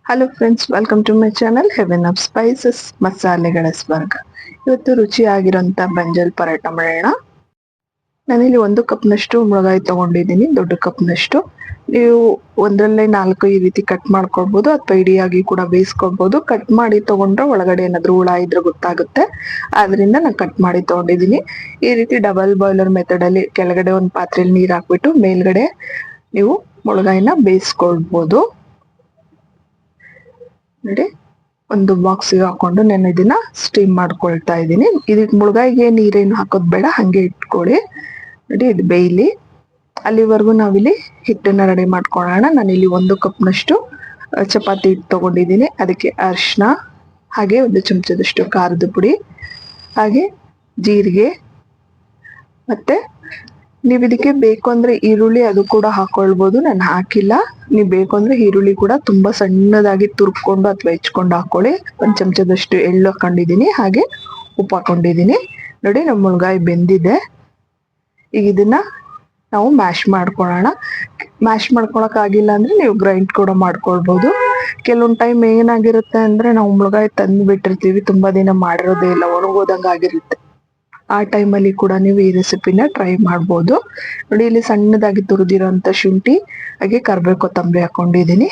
Hello friends, welcome to my channel Heaven of Spices ಮಸಾಲೆಗಳ ಸ್ವರ್ಗ. ಇವತ್ತು ರುಚಿಯಾಗಿರೋಂಥ ಬಂಜಲ್ ಪರೋಟ ಮಾಡೋಣ. ನಾನಿಲ್ಲಿ 1 ಕಪ್ನಷ್ಟು ಮುಳಗಾಯಿ ತಗೊಂಡಿದ್ದೀನಿ, ದೊಡ್ಡ ಕಪ್ನಷ್ಟು. ನೀವು ಒಂದರಲ್ಲೇ 4 ಈ ರೀತಿ ಕಟ್ ಮಾಡ್ಕೊಳ್ಬೋದು, ಅಥವಾ ಇಡಿಯಾಗಿ ಕೂಡ ಬೇಯಿಸ್ಕೊಳ್ಬೋದು. ಕಟ್ ಮಾಡಿ ತಗೊಂಡ್ರೆ ಒಳಗಡೆ ಏನಾದ್ರು ಹುಳ ಇದ್ರೆ ಗೊತ್ತಾಗುತ್ತೆ, ಆದ್ರಿಂದ ನಾನು ಕಟ್ ಮಾಡಿ ತಗೊಂಡಿದ್ದೀನಿ. ಈ ರೀತಿ ಡಬಲ್ ಬಾಯ್ಲರ್ ಮೆಥಡ್ ಅಲ್ಲಿ ಕೆಳಗಡೆ ಒಂದು ಪಾತ್ರೆಯಲ್ಲಿ ನೀರು ಹಾಕ್ಬಿಟ್ಟು ಮೇಲ್ಗಡೆ ನೀವು ಮುಳಗಾಯಿನ ಬೇಯಿಸ್ಕೊಳ್ಬೋದು. ನೋಡಿ, ಒಂದು ಬಾಕ್ಸಿಗೆ ಹಾಕೊಂಡು ನಾನು ಇದನ್ನ ಸ್ಟೀಮ್ ಮಾಡ್ಕೊಳ್ತಾ ಇದ್ದೀನಿ. ಇದಕ್ಕೆ ಮುಳುಗಾಯಿಗೆ ನೀರೇನು ಹಾಕೋದು ಬೇಡ, ಹಂಗೆ ಇಟ್ಕೊಳ್ಳಿ. ನೋಡಿ, ಇದು ಬೇಯ್ಲಿ. ಅಲ್ಲಿವರೆಗೂ ನಾವಿಲ್ಲಿ ಹಿಟ್ಟನ್ನ ರೆಡಿ ಮಾಡ್ಕೊಳ್ಳೋಣ. ನಾನಿಲ್ಲಿ 1 ಕಪ್ನಷ್ಟು ಚಪಾತಿ ಹಿಟ್ಟು ತಗೊಂಡಿದ್ದೀನಿ. ಅದಕ್ಕೆ ಅರಿಶಿನ, ಹಾಗೆ 1 ಚಮಚದಷ್ಟು ಖಾರದ ಪುಡಿ, ಹಾಗೆ ಜೀರಿಗೆ, ಮತ್ತೆ ನೀವು ಇದಕ್ಕೆ ಬೇಕು ಅಂದ್ರೆ ಈರುಳ್ಳಿ ಅದು ಕೂಡ ಹಾಕೊಳ್ಬೋದು. ನಾನು ಹಾಕಿಲ್ಲ. ನೀವು ಬೇಕು ಅಂದ್ರೆ ಈರುಳ್ಳಿ ಕೂಡ ತುಂಬಾ ಸಣ್ಣದಾಗಿ ತುರ್ಕೊಂಡು ಅಥವಾ ಹೆಚ್ಕೊಂಡು ಹಾಕೊಳ್ಳಿ. 1 ಚಮಚದಷ್ಟು ಎಳ್ಳು ಹಾಕೊಂಡಿದ್ದೀನಿ, ಹಾಗೆ ಉಪ್ಪು ಹಾಕೊಂಡಿದ್ದೀನಿ. ನೋಡಿ, ನಮ್ಮ ಮುಳಗಾಯಿ ಬೆಂದಿದೆ. ಈಗ ಇದನ್ನ ನಾವು ಮ್ಯಾಶ್ ಮಾಡ್ಕೊಳ್ಳೋಣ. ಮ್ಯಾಶ್ ಮಾಡ್ಕೊಳಕ್ ಆಗಿಲ್ಲ ಅಂದ್ರೆ ನೀವು ಗ್ರೈಂಡ್ ಕೂಡ ಮಾಡ್ಕೊಳ್ಬೋದು. ಕೆಲವೊಂದು ಟೈಮ್ ಏನಾಗಿರುತ್ತೆ ಅಂದ್ರೆ ನಾವು ಮುಳಗಾಯಿ ತಂದು ಬಿಟ್ಟಿರ್ತೀವಿ, ತುಂಬಾ ದಿನ ಮಾಡಿರೋದೇ ಇಲ್ಲ, ಒಣಗೋದಂಗ ಆಗಿರುತ್ತೆ. ಆ ಟೈಮಲ್ಲಿ ಕೂಡ ನೀವು ಈ ರೆಸಿಪಿನ ಟ್ರೈ ಮಾಡ್ಬೋದು. ನೋಡಿ, ಇಲ್ಲಿ ಸಣ್ಣದಾಗಿ ತುರಿದಿರೋಂಥ ಶುಂಠಿ, ಹಾಗೆ ಕರ್ಬೇವು ಕೊತ್ತಂಬರಿ ಹಾಕೊಂಡಿದ್ದೀನಿ.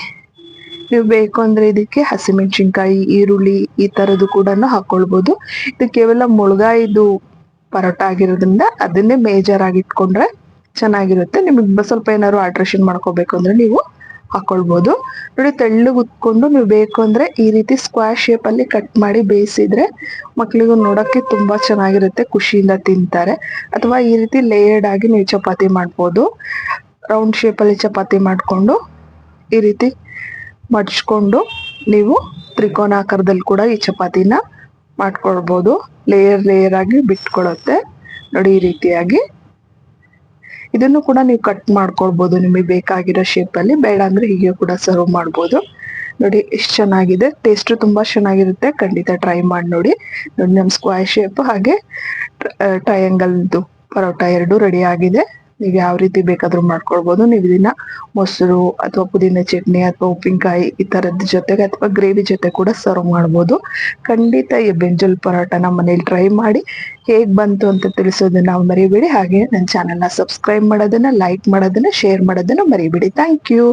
ನೀವು ಬೇಕು ಅಂದ್ರೆ ಇದಕ್ಕೆ ಹಸಿಮೆಣಸಿನ್ಕಾಯಿ, ಈರುಳ್ಳಿ ಈ ತರದ್ದು ಕೂಡ ಹಾಕೊಳ್ಬೋದು. ಇದು ಕೇವಲ ಮುಳಗಾಯಿದು ಪರೋಟ ಆಗಿರೋದ್ರಿಂದ ಅದನ್ನೇ ಮೇಜರ್ ಆಗಿ ಇಟ್ಕೊಂಡ್ರೆ ಚೆನ್ನಾಗಿರುತ್ತೆ. ನಿಮಗೆ ಸ್ವಲ್ಪ ಏನಾದ್ರು ಆಲ್ಟ್ರೇಷನ್ ಮಾಡ್ಕೋಬೇಕು ಅಂದ್ರೆ ನೀವು ಹಾಕೊಳ್ಬೋದು. ನೋಡಿ, ತೆಳ್ಳಗೆ ಉತ್ಕೊಂಡು ನೀವು ಬೇಕು ಅಂದ್ರೆ ಈ ರೀತಿ ಸ್ಕ್ವಾಶ್ ಶೇಪ್ ಅಲ್ಲಿ ಕಟ್ ಮಾಡಿ ಬೇಯಿಸಿದ್ರೆ ಮಕ್ಳಿಗೂ ನೋಡಕ್ಕೆ ತುಂಬಾ ಚೆನ್ನಾಗಿರುತ್ತೆ, ಖುಷಿಯಿಂದ ತಿಂತಾರೆ. ಅಥವಾ ಈ ರೀತಿ ಲೇಯರ್ಡ್ ಆಗಿ ನೀವು ಚಪಾತಿ ಮಾಡ್ಬೋದು. ರೌಂಡ್ ಶೇಪ್ ಅಲ್ಲಿ ಚಪಾತಿ ಮಾಡ್ಕೊಂಡು ಈ ರೀತಿ ಮಡ್ಚ್ಕೊಂಡು ನೀವು ತ್ರಿಕೋನಾಕಾರದಲ್ಲಿ ಕೂಡ ಈ ಚಪಾತಿನ ಮಾಡ್ಕೊಳ್ಬೋದು. ಲೇಯರ್ ಆಗಿ ಬಿಟ್ಕೊಳುತ್ತೆ. ನೋಡಿ, ಈ ರೀತಿಯಾಗಿ ಇದನ್ನು ಕೂಡ ನೀವು ಕಟ್ ಮಾಡ್ಕೊಳ್ಬೋದು ನಿಮಗೆ ಬೇಕಾಗಿರೋ ಶೇಪ್ ಅಲ್ಲಿ. ಬೇಡ ಅಂದ್ರೆ ಹೀಗೆ ಕೂಡ ಸರ್ವ್ ಮಾಡ್ಬೋದು. ನೋಡಿ, ಎಷ್ಟು ಚೆನ್ನಾಗಿದೆ. ಟೇಸ್ಟ್ ತುಂಬಾ ಚೆನ್ನಾಗಿರುತ್ತೆ. ಖಂಡಿತ ಟ್ರೈ ಮಾಡಿ ನೋಡಿ. ನೋಡಿ, ನಮ್ಮ ಸ್ಕ್ವಾಶ್ ಶೇಪ್ ಹಾಗೆ ಟ್ರಯಾಂಗಲ್ದು ಪರೋಟ ಎರಡು ರೆಡಿ ಆಗಿದೆ. ನೀವು ಯಾವ ರೀತಿ ಬೇಕಾದ್ರೂ ಮಾಡ್ಕೊಳ್ಬೋದು. ನೀವು ಇದನ್ನ ಮೊಸರು ಅಥವಾ ಪುದೀನ ಚಟ್ನಿ ಅಥವಾ ಉಪ್ಪಿನಕಾಯಿ ಈ ತರದ ಜೊತೆಗೆ ಅಥವಾ ಗ್ರೇವಿ ಜೊತೆ ಕೂಡ ಸರ್ವ್ ಮಾಡ್ಬೋದು. ಖಂಡಿತ ಈ ಬ್ರಿಂಜಲ್ ಪರೋಟನ ಮನೇಲಿ ಟ್ರೈ ಮಾಡಿ ಹೇಗ್ ಬಂತು ಅಂತ ತಿಳಿಸೋದನ್ನ ಮರಿಬೇಡಿ. ಹಾಗೆ ನನ್ನ ಚಾನೆಲ್ನ ಸಬ್ಸ್ಕ್ರೈಬ್ ಮಾಡೋದನ್ನ, ಲೈಕ್ ಮಾಡೋದನ್ನ, ಶೇರ್ ಮಾಡೋದನ್ನ ಮರಿಬೇಡಿ. Thank you.